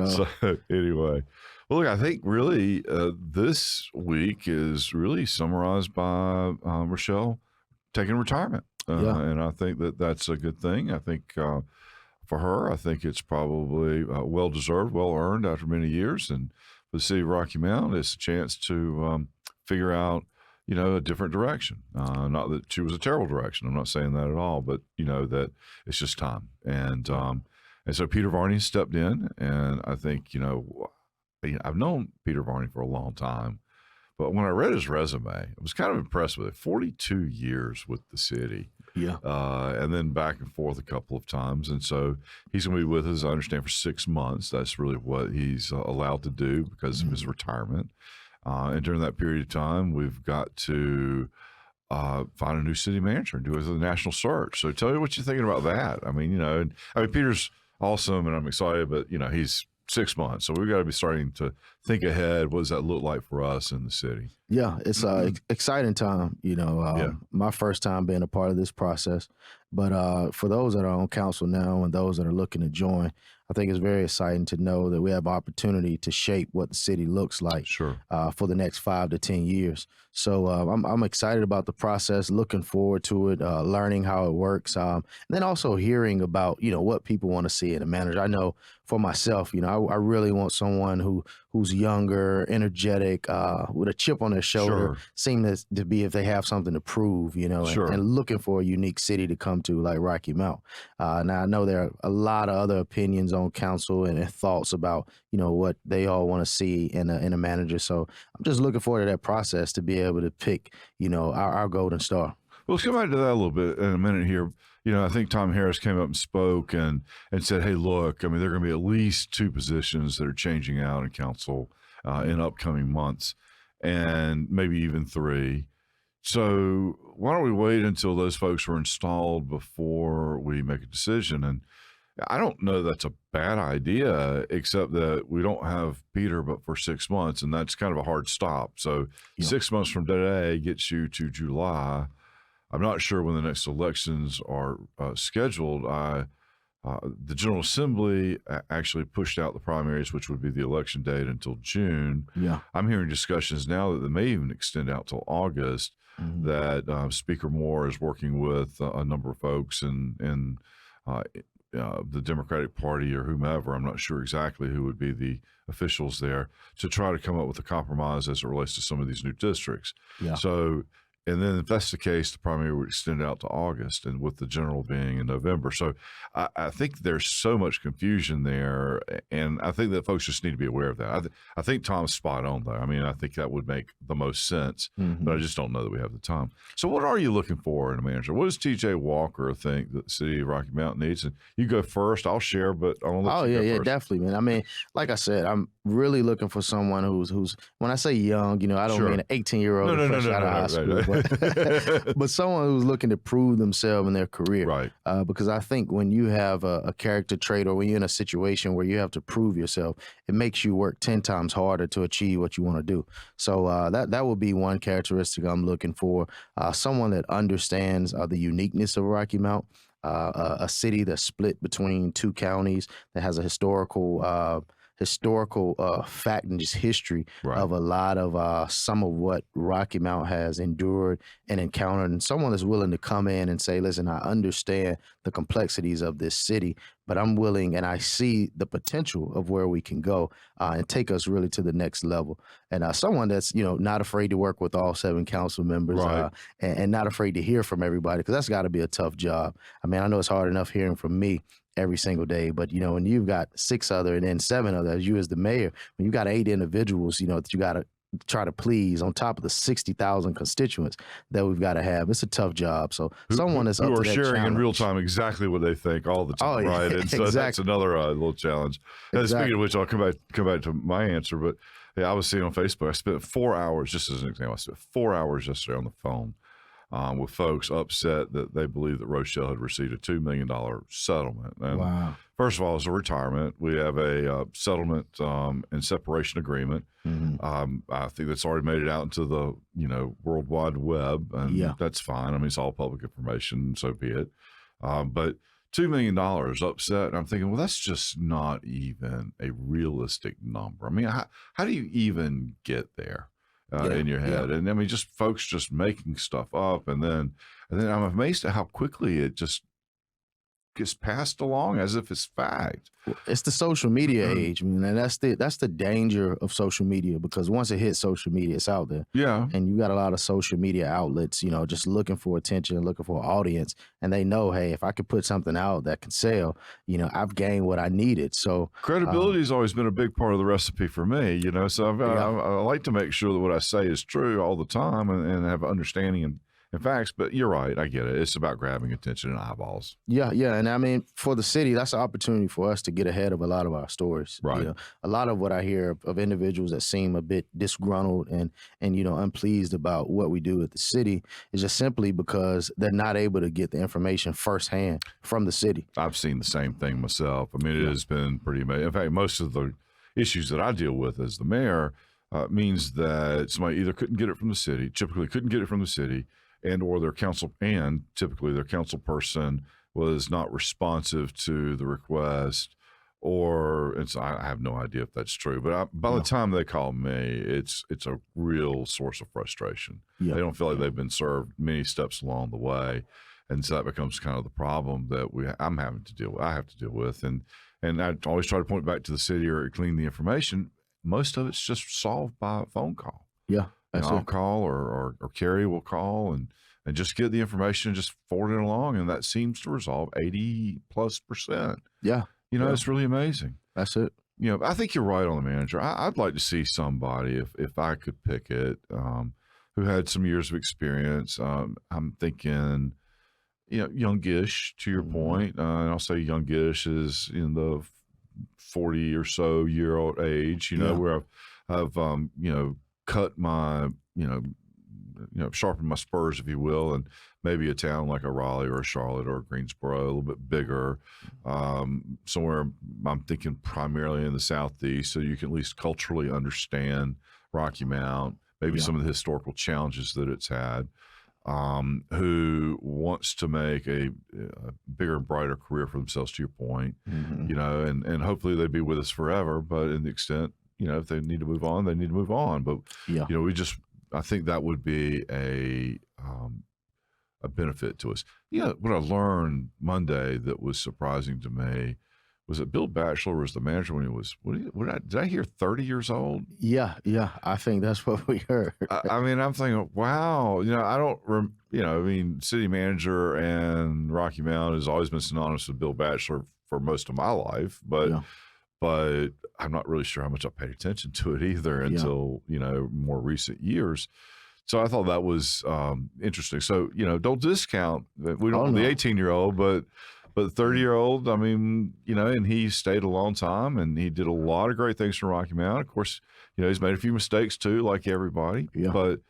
So anyway, well, look, I think really this week is really summarized by Rochelle taking retirement. Yeah. And I think that that's a good thing. I think for her, I think it's probably well deserved, well earned after many years. And for the city of Rocky Mount, it's a chance to figure out, a different direction. Not that she was a terrible direction. I'm not saying that at all, but that it's just time. And so Peter Varney stepped in, and I think I've known Peter Varney for a long time, but when I read his resume, I was kind of impressed with it. 42 years with the city. Yeah. And then back and forth a couple of times. And so he's going to be with us, I understand, for 6 months. That's really what he's allowed to do because of his retirement. And during that period of time, we've got to find a new city manager and do a national search. So tell me what you're thinking about that. I mean, Peter's awesome and I'm excited, but, he's 6 months. So we've got to be starting to think ahead. What does that look like for us in the city? Yeah, it's exciting time, my first time being a part of this process. But for those that are on council now and those that are looking to join, I think it's very exciting to know that we have opportunity to shape what the city looks like for the next 5 to 10 years. So I'm excited about the process, looking forward to it, learning how it works, and then also hearing about, what people want to see in a manager. I know for myself, I really want someone who's younger, energetic, with a chip on their shoulder, seem to be if they have something to prove, and looking for a unique city to come to like Rocky Mount. Now, I know there are a lot of other opinions on council and thoughts about, what they all want to see in a manager. So I'm just looking forward to that process to be able to pick, our golden star. Well, let's come back to that a little bit in a minute here. I think Tom Harris came up and spoke and said, hey, look, I mean, there are going to be at least 2 positions that are changing out in council in upcoming months and maybe even 3. So why don't we wait until those folks are installed before we make a decision? And I don't know that's a bad idea, except that we don't have Peter but for 6 months, and that's kind of a hard stop. So 6 months from today gets you to July. I'm not sure when the next elections are scheduled. The General Assembly actually pushed out the primaries, which would be the election date, until June. Yeah. I'm hearing discussions now that they may even extend out till August, that Speaker Moore is working with a number of folks in the Democratic Party or whomever. I'm not sure exactly who would be the officials there to try to come up with a compromise as it relates to some of these new districts. Yeah. So, and then if that's the case, the primary would extend out to August, and with the general being in November. So I think there's so much confusion there, and I think that folks just need to be aware of that. I think Tom's spot on, though. I mean, I think that would make the most sense, but I just don't know that we have the time. So what are you looking for in a manager? What does TJ Walker think that the city of Rocky Mount needs? And you go first. I'll share, but I want to let you go first. Definitely, man. I mean, like I said, I'm really looking for someone who's when I say young, I don't mean an 18-year-old fresh out of high school. Right. But someone who's looking to prove themselves in their career. Right. Because I think when you have a character trait or when you're in a situation where you have to prove yourself, it makes you work 10 times harder to achieve what you want to do. So that would be one characteristic I'm looking for. Someone that understands the uniqueness of Rocky Mount, a city that's split between 2 counties, that has a historical fact and just history of a lot of some of what Rocky Mount has endured and encountered, and someone that's willing to come in and say, listen, I understand the complexities of this city, but I'm willing and I see the potential of where we can go and take us really to the next level. And someone that's, not afraid to work with all 7 council members and not afraid to hear from everybody, because that's got to be a tough job. I mean, I know it's hard enough hearing from me every single day, but when you've got 6 other and then 7 others, you as the mayor, when you've got 8 individuals, that you got to try to please on top of the 60,000 constituents that we've got to have, it's a tough job. So someone is up to that sharing challenge. In real time exactly what they think all the time, right? And so that's another little challenge. And speaking of which, I'll come back to my answer, but I was seeing on Facebook, I spent 4 hours, just as an example, I spent 4 hours yesterday on the phone with folks upset that they believe that Rochelle had received a $2 million settlement. And first of all, it's a retirement. We have a settlement and separation agreement. I think that's already made it out into the World Wide Web, and that's fine. I mean, it's all public information, so be it. But $2 million upset. And I'm thinking, well, that's just not even a realistic number. I mean, how do you even get there in your head? And I mean, just folks just making stuff up. And then I'm amazed at how quickly it just gets passed along as if it's fact. It's the social media age, I mean, and that's the danger of social media, because once it hits social media, it's out there. Yeah. And you got a lot of social media outlets, just looking for attention, looking for an audience, and they know, hey, if I could put something out that can sell, I've gained what I needed. So credibility has always been a big part of the recipe for me, so I like to make sure that what I say is true all the time and have understanding and facts. But you're right, I get it. It's about grabbing attention and eyeballs. Yeah, and I mean, for the city, that's an opportunity for us to get ahead of a lot of our stories. Right. A lot of what I hear of individuals that seem a bit disgruntled and unpleased about what we do at the city is just simply because they're not able to get the information firsthand from the city. I've seen the same thing myself. I mean, it has been pretty amazing. In fact, most of the issues that I deal with as the mayor means that somebody either couldn't get it from the city, typically couldn't get it from the city, and/or typically their council person was not responsive to the request, or I have no idea if that's true. But by the time they call me, it's a real source of frustration. They don't feel like they've been served many steps along the way, and so that becomes kind of the problem that I have to deal with. And I always try to point back to the city or glean the information. Most of it's just solved by a phone call. Yeah. I'll call or Carrie will call and just get the information and just forward it along. And that seems to resolve 80+%. Yeah. It's really amazing. That's it. I think you're right on the manager. I'd like to see somebody, if I could pick it, who had some years of experience. I'm thinking, youngish, to your point. And I'll say youngish is in the 40 or so year old age, where I've cut my, sharpen my spurs, if you will, and maybe a town like a Raleigh or a Charlotte or a Greensboro, a little bit bigger, somewhere I'm thinking primarily in the Southeast, so you can at least culturally understand Rocky Mount, maybe some of the historical challenges that it's had, who wants to make a bigger and brighter career for themselves, to your point, and hopefully they'd be with us forever, but in the extent, if they need to move on, they need to move on. But, I think that would be a benefit to us. What I learned Monday that was surprising to me was that Bill Bashar was the manager when he was, did I hear 30 years old? Yeah. I think that's what we heard. I mean, I'm thinking, wow, I don't, city manager and Rocky Mount has always been synonymous with Bill Bashar for most of my life, but I'm not really sure how much I paid attention to it either until, more recent years. So I thought that was interesting. So, don't discount that we don't the 18-year-old, but the 30-year-old, I mean, and he stayed a long time and he did a lot of great things for Rocky Mount. Of course, he's made a few mistakes too, like everybody. Yeah. But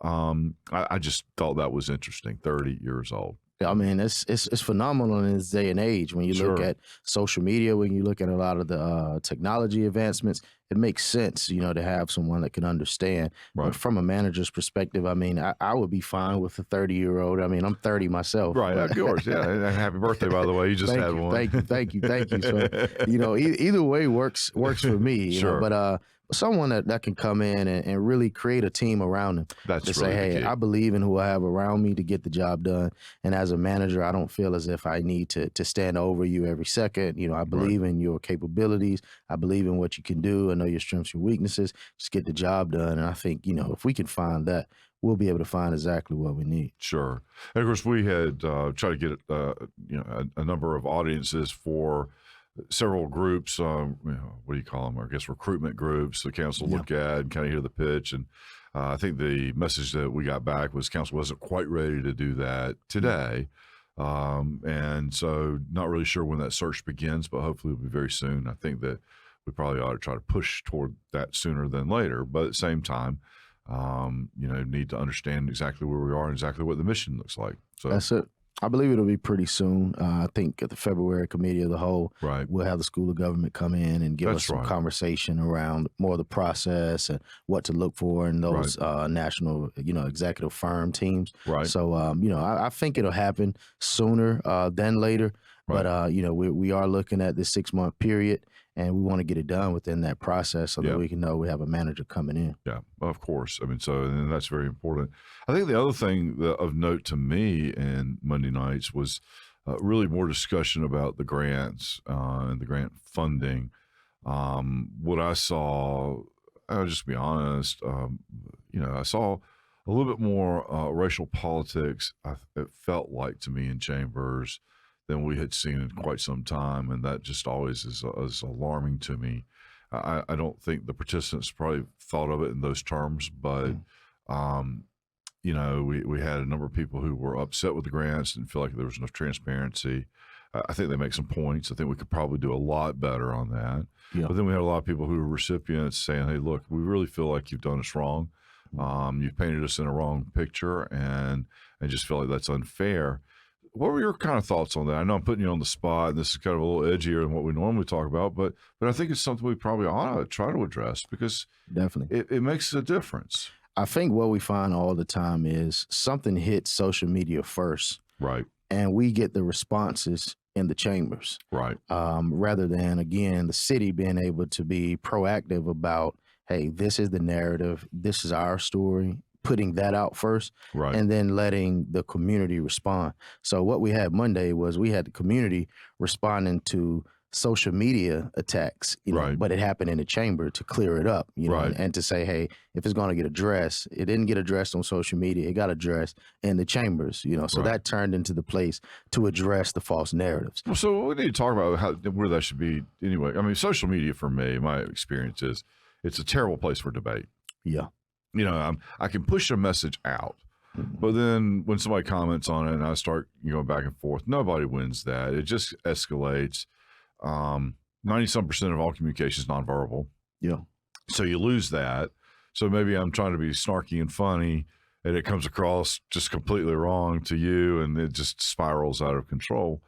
I just thought that was interesting. 30 years old. I mean, it's phenomenal in this day and age. When you look at social media, when you look at a lot of the technology advancements, it makes sense, to have someone that can understand. Right. But from a manager's perspective, I mean, I would be fine with a 30-year-old. I mean, I'm 30 myself. Right, of course, yeah. And happy birthday, by the way. You just had one. Thank you. So, either way works for me. But someone that can come in and really create a team around them. That's to say, hey, I believe in who I have around me to get the job done. And as a manager, I don't feel as if I need to stand over you every second. I believe in your capabilities. I believe in what you can do. I know your strengths, your weaknesses. Just get the job done. And I think, if we can find that, we'll be able to find exactly what we need. Sure. And of course, we had tried to get, a number of audiences for several groups, what do you call them? I guess recruitment groups the council look at and kind of hear the pitch. And I think the message that we got back was council wasn't quite ready to do that today. And so not really sure when that search begins, but hopefully it'll be very soon. I think that we probably ought to try to push toward that sooner than later. But at the same time, need to understand exactly where we are and exactly what the mission looks like. So that's it. I believe it'll be pretty soon. I think at the February committee of the whole, we'll have the School of Government come in and give us some conversation around more of the process and what to look for in those national, executive firm teams. Right. So, I think it'll happen sooner than later. Right. But we are looking at this 6-month period, and we want to get it done within that process so Yeah. that we can know we have a manager coming in. Yeah, of course. I mean, and that's very important. I think the other thing of note to me in Monday nights was really more discussion about the grants and the grant funding. What I saw, I'll just be honest, I saw a little bit more racial politics, it felt like to me in chambers than we had seen in quite some time. And that just always is alarming to me. I don't think the participants probably thought of it in those terms, but we had a number of people who were upset with the grants and feel like there was enough transparency. I think they make some points. I think we could probably do a lot better on that. Yeah. But then we had a lot of people who were recipients saying, "Hey, look, we really feel like you've done us wrong. You've painted us in a wrong picture, and just feel like that's unfair." What were your kind of thoughts on that? I know I'm putting you on the spot, and this is kind of a little edgier than what we normally talk about, but I think it's something we probably ought to try to address because Definitely. it makes a difference. I think what we find all the time is something hits social media first, Right. and we get the responses in the chambers, Right. rather than, again, the city being able to be proactive about, hey, this is the narrative, this is our story, putting that out first, Right. and then letting the community respond. So what we had Monday was we had the community responding to social media attacks, Right. but it happened in the chamber to clear it up, Right. and to say, hey, if it's going to get addressed, it didn't get addressed on social media, it got addressed in the chambers, so Right. that turned into the place to address the false narratives. Well, so we need to talk about where that should be anyway. I mean, social media for me, my experience is it's a terrible place for debate. Yeah. I can push a message out, but then when somebody comments on it and I start going back and forth, nobody wins that. It just escalates. 90-some% of all communication is nonverbal. Yeah. So you lose that. So maybe I'm trying to be snarky and funny and it comes across just completely wrong to you and it just spirals out of control.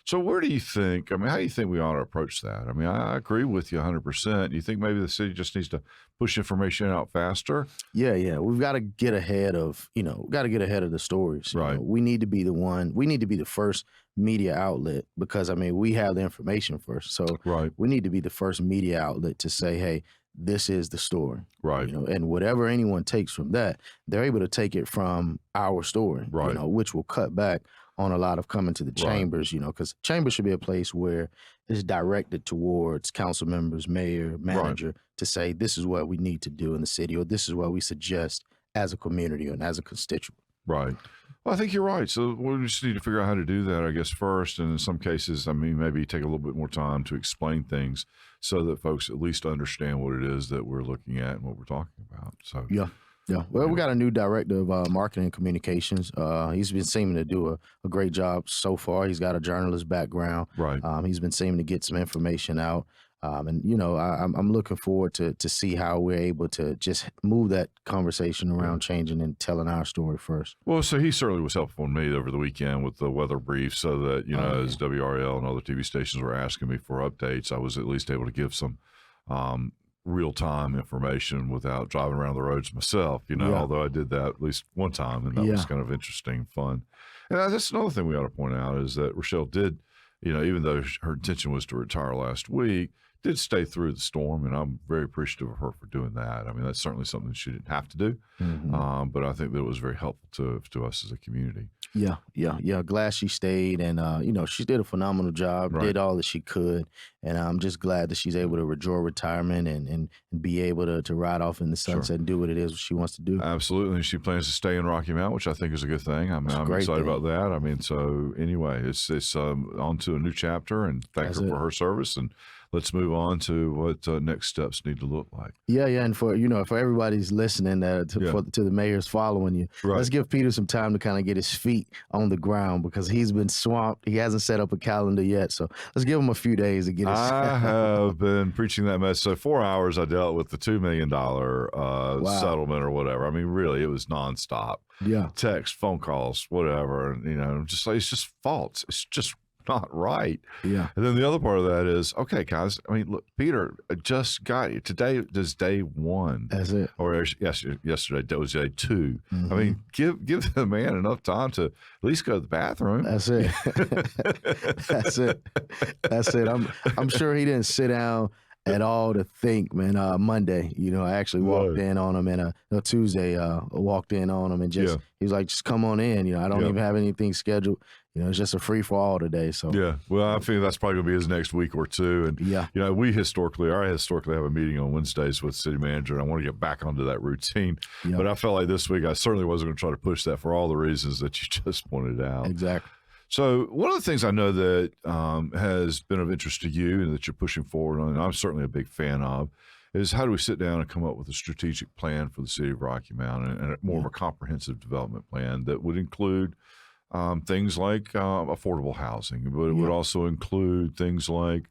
So how do you think we ought to approach that? I mean, I agree with you 100%. Do you think maybe the city just needs to push information out faster? Yeah. We've got to get ahead of, the stories. Right. We need to be the first media outlet because, we have the information first. So Right. we need to be the first media outlet to say, hey, this is the story. Right. And whatever anyone takes from that, they're able to take it from our story, Right. Which will cut back on a lot of coming to the chambers, because chambers should be a place where it's directed towards council members, mayor, manager to say, this is what we need to do in the city, or this is what we suggest as a community and as a constituent. Right. Well, I think you're right. So we just need to figure out how to do that, I guess, first. And in some cases, maybe take a little bit more time to explain things so that folks at least understand what it is that we're looking at and what we're talking about. So Yeah. Well, we got a new director of marketing and communications. He's been seeming to do a great job so far. He's got a journalist background. Right. He's been seeming to get some information out. I'm looking forward to see how we're able to just move that conversation around changing and telling our story first. Well, so he certainly was helpful to me over the weekend with the weather brief so that, as WRL and other TV stations were asking me for updates, I was at least able to give some real-time information without driving around the roads myself, although I did that at least one time, and that was kind of interesting, fun. And that's another thing we ought to point out is that Rochelle did, even though her intention was to retire last week, did stay through the storm, and I'm very appreciative of her for doing that. That's certainly something she didn't have to do, but I think that it was very helpful to us as a community. Yeah. Glad she stayed, and she did a phenomenal job, did all that she could, and I'm just glad that she's able to enjoy retirement and be able to ride off in the sunset and do what it is she wants to do. Absolutely, and she plans to stay in Rocky Mount, which I think is a good thing. I'm excited about that. So anyway, it's on to a new chapter, and thank her for her service, and let's move on to what next steps need to look like. Yeah, and for everybody's listening to the mayor's following you, let's give Peter some time to kind of get his feet on the ground because he's been swamped. He hasn't set up a calendar yet, so let's give him a few days to get his. I have been preaching that message. So 4 hours I dealt with the $2 million settlement or whatever. Really, it was nonstop. Yeah, text, phone calls, whatever. It's just false. It's just not right. Yeah. And then the other part of that is, okay, guys, I mean, look, Peter just got you. Today is day one. That's it. Or yesterday was day 2. Mm-hmm. I mean, give the man enough time to at least go to the bathroom. That's it. That's it. That's it. I'm sure he didn't sit down at all to think, man. Monday, I actually walked in on him, and Tuesday, walked in on him, and just he was like, "Just come on in." I don't even have anything scheduled. It's just a free for all today. So well, I think that's probably gonna be his next week or two. And we historically have a meeting on Wednesdays with the city manager, and I want to get back onto that routine. But I felt like this week I certainly wasn't going to try to push that for all the reasons that you just pointed out. Exactly. So one of the things I know that has been of interest to you and that you're pushing forward on, and I'm certainly a big fan of, is how do we sit down and come up with a strategic plan for the city of Rocky Mount and more of a comprehensive development plan that would include things like affordable housing, but it would also include things like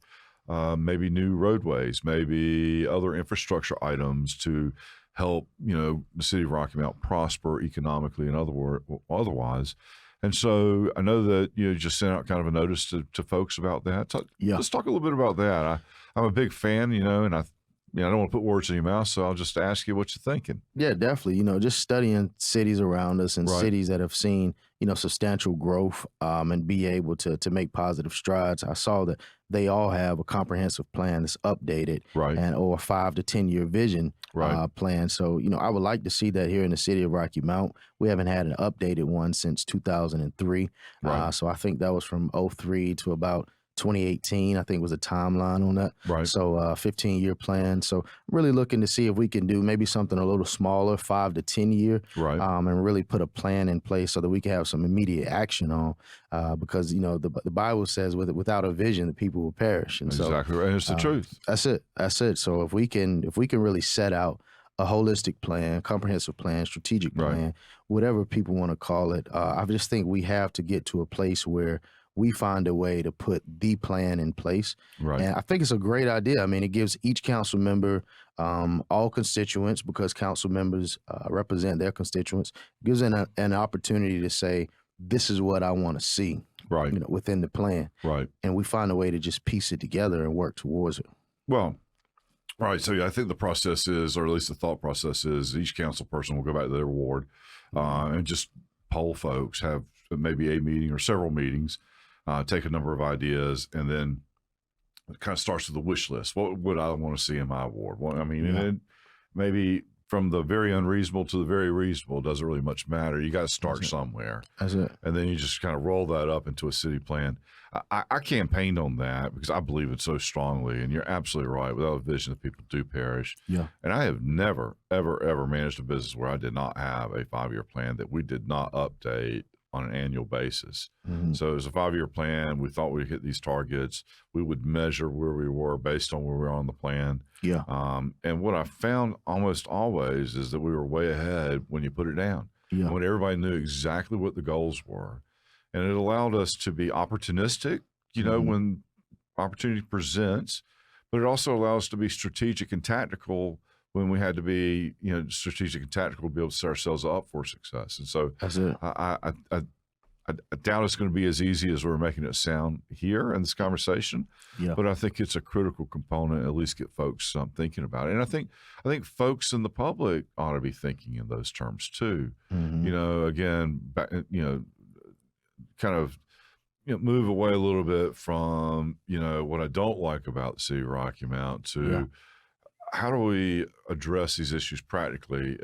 maybe new roadways, maybe other infrastructure items to help, the city of Rocky Mount prosper economically and otherwise. And so I know that you just sent out kind of a notice to folks about that. Let's talk a little bit about that. I'm a big fan, and I don't want to put words in your mouth, so I'll just ask you what you're thinking. Yeah, definitely. Just studying cities around us and cities that have seen, substantial growth and be able to make positive strides. I saw that they all have a comprehensive plan that's updated or a 5 to 10 year vision plan. So, I would like to see that here in the city of Rocky Mount. We haven't had an updated one since 2003. So I think that was from 2003 to about 2018, I think was a timeline on that. So 15-year plan. So I'm really looking to see if we can do maybe something a little smaller, 5 to 10 year, and really put a plan in place so that we can have some immediate action on. Because the Bible says without a vision, the people will perish. And exactly right. And it's the truth. That's it. So if we can really set out a holistic plan, comprehensive plan, strategic plan, whatever people want to call it, I just think we have to get to a place where we find a way to put the plan in place. And I think it's a great idea. I mean, it gives each council member, all constituents, because council members represent their constituents, gives an opportunity to say, this is what I want to see within the plan. And we find a way to just piece it together and work towards it. Well, so I think the process is, or at least the thought process is, each council person will go back to their ward and just poll folks, have maybe a meeting or several meetings, take a number of ideas, and then it kind of starts with a wish list. What would I want to see in my ward? Well, I mean, and then maybe from the very unreasonable to the very reasonable doesn't really much matter. You got to start somewhere. That's it. And then you just kind of roll that up into a city plan. I campaigned on that because I believe it so strongly. And you're absolutely right. Without a vision, the people do perish. And I have never, ever, ever managed a business where I did not have a 5-year plan that we did not update on an annual basis. So it was a 5-year plan. We thought we'd hit these targets. We would measure where we were based on where we were on the plan. And what I found almost always is that we were way ahead when you put it down. When everybody knew exactly what the goals were. And it allowed us to be opportunistic, when opportunity presents, but it also allows us to be strategic and tactical when we had to be, strategic and tactical to be able to set ourselves up for success. And so that's it. I doubt it's going to be as easy as we're making it sound here in this conversation, but I think it's a critical component, at least get folks thinking about it. And I think folks in the public ought to be thinking in those terms too. Again, kind of move away a little bit from, what I don't like about the city of Rocky Mount to how do we address these issues practically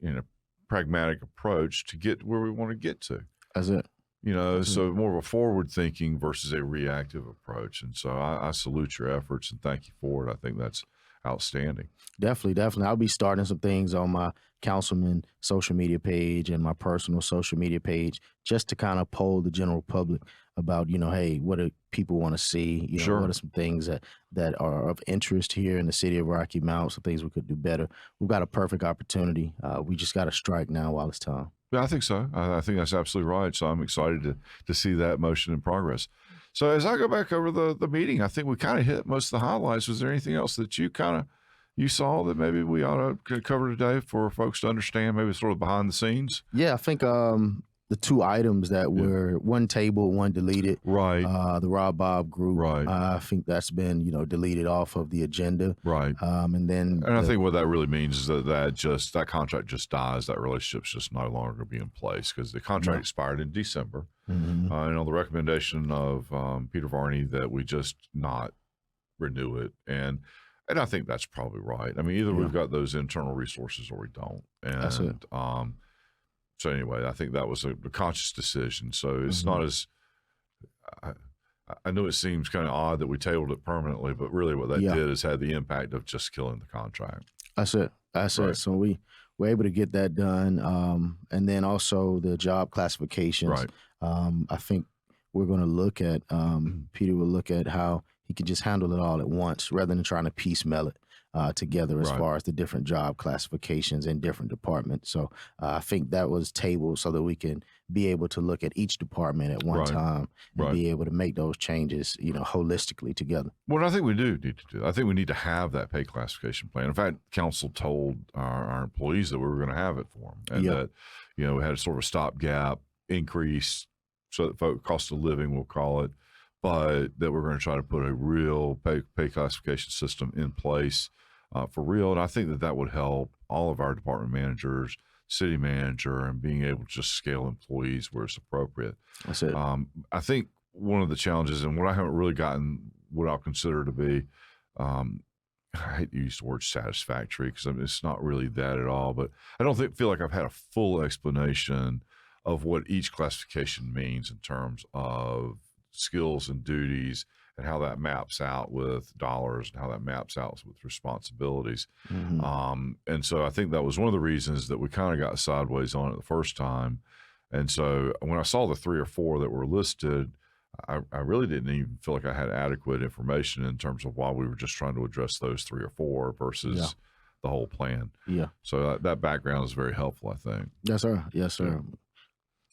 in a pragmatic approach to get where we want to get to. That's it. So more of a forward thinking versus a reactive approach. And so I salute your efforts and thank you for it. I think that's outstanding. Definitely. I'll be starting some things on my councilman social media page and my personal social media page just to kind of poll the general public about, hey, what do people want to see? What are some things that are of interest here in the city of Rocky Mount, some things we could do better. We've got a perfect opportunity. We just got to strike now while it's time. Yeah, I think so. I think that's absolutely right. So I'm excited to see that motion in progress. So as I go back over the meeting, I think we kind of hit most of the highlights. Was there anything else that you saw that maybe we ought to cover today for folks to understand, maybe sort of behind the scenes? Yeah, I think the two items that were one tabled, one deleted. Right. The Rob Bob group. Right. I think that's been, deleted off of the agenda. Right. And I think what that really means is that contract just dies. That relationship's just no longer going to be in place because the contract expired in December. Mm-hmm. And on the recommendation of Peter Varney that we just not renew it. And I think that's probably right. I mean, either we've got those internal resources or we don't. And that's it. So anyway, I think that was a conscious decision. So it's not as I know it seems kind of odd that we tabled it permanently, but really what that did is had the impact of just killing the contract. That's it. That's it. So we were able to get that done. And then also the job classifications. Right. I think we're going to look at, Peter will look at how he could just handle it all at once rather than trying to piecemeal it together as far as the different job classifications in different departments. So I think that was tabled so that we can be able to look at each department at one time and be able to make those changes, holistically together. Well, I think we do need to do that. I think we need to have that pay classification plan. In fact, council told our employees that we were going to have it for them and that, we had a sort of a stopgap increase so that cost of living, we'll call it, but that we're going to try to put a real pay classification system in place for real. And I think that would help all of our department managers, city manager, and being able to just scale employees where it's appropriate. That's it. I think one of the challenges, and what I haven't really gotten what I'll consider to be, I hate to use the word satisfactory because it's not really that at all, but I don't feel like I've had a full explanation of what each classification means in terms of skills and duties and how that maps out with dollars and how that maps out with responsibilities. And so I think that was one of the reasons that we kind of got sideways on it the first time. And so when I saw the 3 or 4 that were listed, I really didn't even feel like I had adequate information in terms of why we were just trying to address those 3 or 4 versus the whole plan. Yeah. So that background is very helpful, I think. Yes, sir. Yes, sir.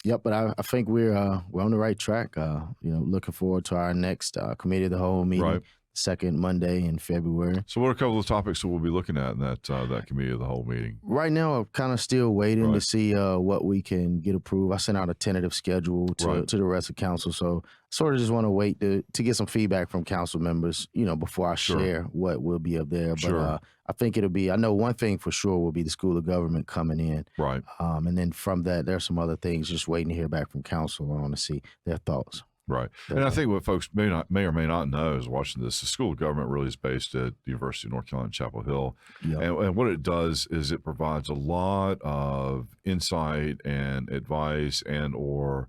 Yep, but I think we're on the right track. Looking forward to our next committee of the whole meeting, second Monday in February. So, what are a couple of topics that we'll be looking at in that committee of the whole meeting? Right now, I'm kind of still waiting to see what we can get approved. I sent out a tentative schedule to the rest of council, so sort of just want to wait to get some feedback from council members, before I share what will be up there. But I think it'll be. I know one thing for sure will be the School of Government coming in, right? And then from that, there's some other things just waiting to hear back from council. I want to see their thoughts. Right. And I think what folks may or may not know is watching this, the School of Government really is based at the University of North Carolina, Chapel Hill. And what it does is it provides a lot of insight and advice and or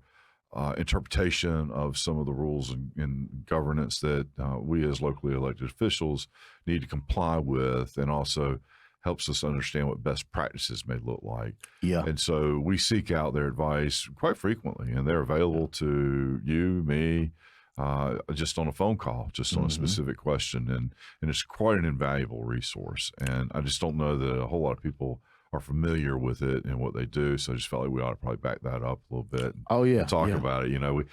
interpretation of some of the rules in governance that we as locally elected officials need to comply with, and also helps us understand what best practices may look like. And so we seek out their advice quite frequently, and they're available to you, me, just on a phone call, just on a specific question. And it's quite an invaluable resource. And I just don't know that a whole lot of people are familiar with it and what they do. So I just felt like we ought to probably back that up a little bit. And talk about it.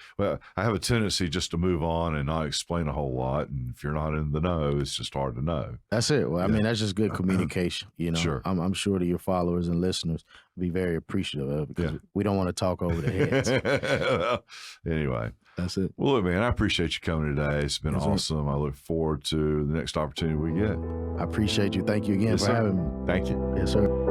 I have a tendency just to move on and not explain a whole lot. And if you're not in the know, it's just hard to know. That's it. Well, I mean, that's just good communication. Sure. I'm sure that your followers and listeners will be very appreciative of it because we don't want to talk over their heads. Anyway. That's it. Well, look, man, I appreciate you coming today. It's been awesome. I look forward to the next opportunity we get. I appreciate you. Thank you again for having me. Thank you. Yes, sir.